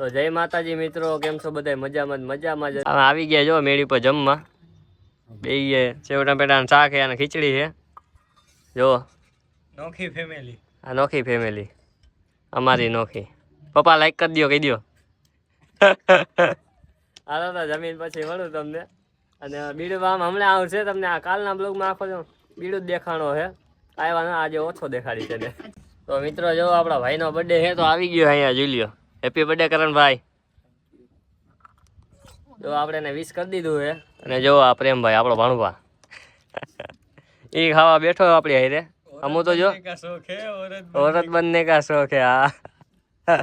તો જય માતાજી મિત્રો, કેમ છો બધા? મજામાં જ આવી ગયા જો મેળી પર જમવા. બે સેવટા પેટાનું શાક છે અને ખીચડી છે. જો નોખી ફેમિલી, આ નોખી ફેમિલી અમારી નોખી. પપ્પા લાઈક કરી દો, કહી દો. હાલો તો જમીન પછી મળું તમને. અને બીડું આમ હમણાં આવશે તમને. આ કાલના બ્લોગમાં આખો બીડું જ દેખાણો છે. આવ્યા ના, આજે ઓછો દેખાડી છે. તો મિત્રો જો આપણા ભાઈનો બર્થડે છે તો આવી ગયો અહીંયા. જોઈ લ્યો, હેપી બર્થડે કરણભાઈ. જો આપણે એને વિશ કરી દીધું છે. અને જો આ પ્રેમભાઈ આપણો ભણવા એ ખાવા બેઠો આપણી હારે. અમુ તો જો औरत बनने का शौक है. હા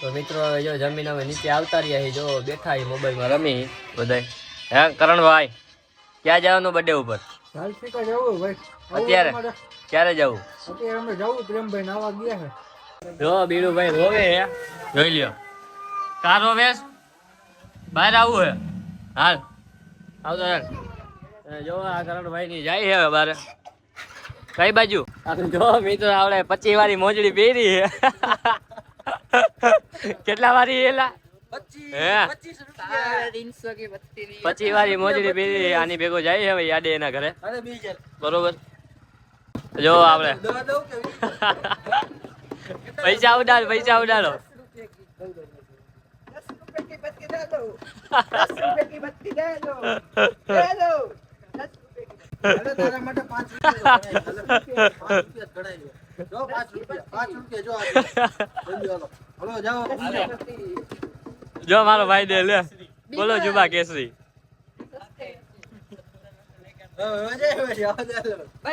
તો મિત્રો જો જમીન અમે નીચે આવતા રહ્યા. જો બેઠા મોબાઈલમાં રમી બધાય. હે કરણભાઈ, ક્યાં જવાનું બર્થડે ઉપર? અત્યારે ક્યારે જવું? અત્યારે અમે જવું પ્રેમભાઈ નાવા ગયા છે. જો બીડુભાઈ રોવે હે, જોઈ લ્યો. કા રોવેશ? બહાર આવું હે? હાલ આવતો યાર. જો આ કરણભાઈ ની જાય છે બારે. કઈ બાજુ? જો મિત્રો આપણે 25 વાળી મોજડી પહેરી છે. કેટલા વાળી એલા? 25 વાળી મોજડી પહેરી. આની ભેગો જાય હવે યાદે એના ઘરે. બરોબર. જો આપણે પૈસા ઉડાડો, પૈસા ઉડાડો. જો મારો ભાઈ દે લે. બોલો જુબા કેસરી.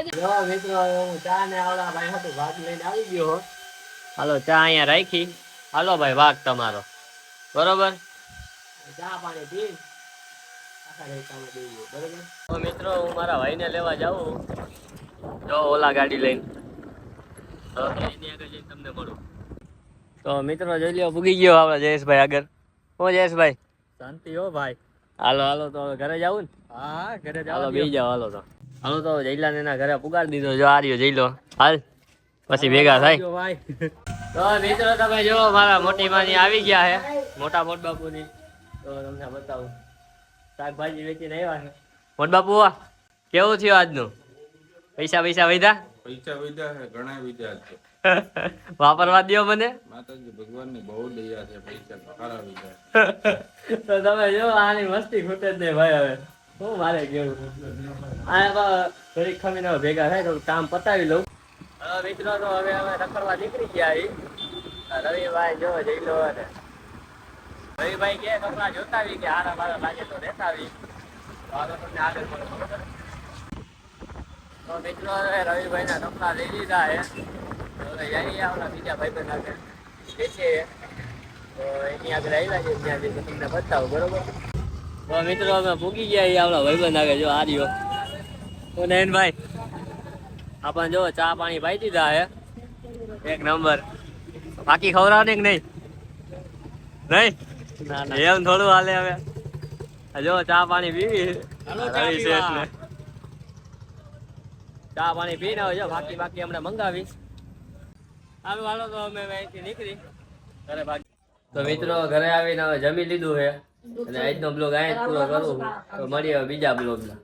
મિત્રો હું ચા ને આવડા ભાઈ હતું ભાગ લઈને આવી ગયો. હાલો ચા અહીંયા રાખી. હાલો ભાઈ ભાગ તમારો. બરોબર, ચા પાણી પી બરોબર. તો મિત્રો હું મારા ભાઈને લેવા જાઉં. જો ઓલા ગાડી લઈને. તો એની આગળ જઈને તમને મળું. તો મિત્રો જોઈ લ્યો, પૂગી ગયો આપણા જયેશભાઈ આગળ. હું જયેશભાઈ શાંતિ હો ભાઈ. હાલો હાલો તો ઘરે જાવું ને? હા ઘરે જાવ. હાલો બેસી જાવ. હાલો તો હાલો તો જયલા ને એના ઘરે પુગાડી દીધો. જો આ રહ્યો જયલો. હાલ પછી ભેગા થાય. તો મિત્રો તમે જો મારા મોટી માની આવી ગયા છે, મોટા મોટ બાપુની. તો તમને બતાવું, શાકભાજી વેચીને આવ્યા છે. મોટ બાપુ કેવું થયું આજનું? પૈસા પૈસા વધ્યા? પૈસા વધ્યા છે, ઘણા વધ્યા છે. વાપરવા દો મને. માતાજી ભગવાનની બહુ દયા છે, પૈસા સારા વધ્યા. તો તમે જો આની મસ્તી ખૂટે જ નહીં ભાઈ. હવે શું મારે કેવું? આ ઘડીક ખમીને ભેગા થાય તો કામ પતાવી લઉં. હવે મિત્રો તો હવે અમે રખડવા નીકળી ગયા. રવિભાઈ જો જઈ લો. અને રવિભાઈ કે કપડા જોતા આવી કે હારા મારા લાગે તો લેતા આવી. તમને આગળ મળો. તો મિત્રો હવે રવિભાઈ ના કપડા લઈ લીધા છે. હવે જઈએ આપણા બીજા ભાઈ બહેન આગળ બેસીએ. તો એની આગળ આવ્યા છે, ત્યાંથી તમને બતાવું. બરોબર. તો મિત્રો અમે પૂગી ગયા આપણા ભાઈ બંધ આગળ. જો આ રહ્યો તો નયનભાઈ. આપણને જો ચા પાણી પાઈ દીધા હે, એક નંબર. બાકી ખવડાવ ને કે નહીં? નહીં એમ થોડું હાલે. હવે જો ચા પાણી પીવી. ચા પાણી પીને જો બાકી બાકી હમણાં મંગાવીશ. હાલો હાલો તો અમે અહીંથી નીકળી ઘરે બાકી. તો મિત્રો ઘરે આવીને હવે જમી લીધું છે. અને આજનો બ્લોગ અહીં જ પૂરો કરું. તો મળીએ બીજા બ્લોગમાં.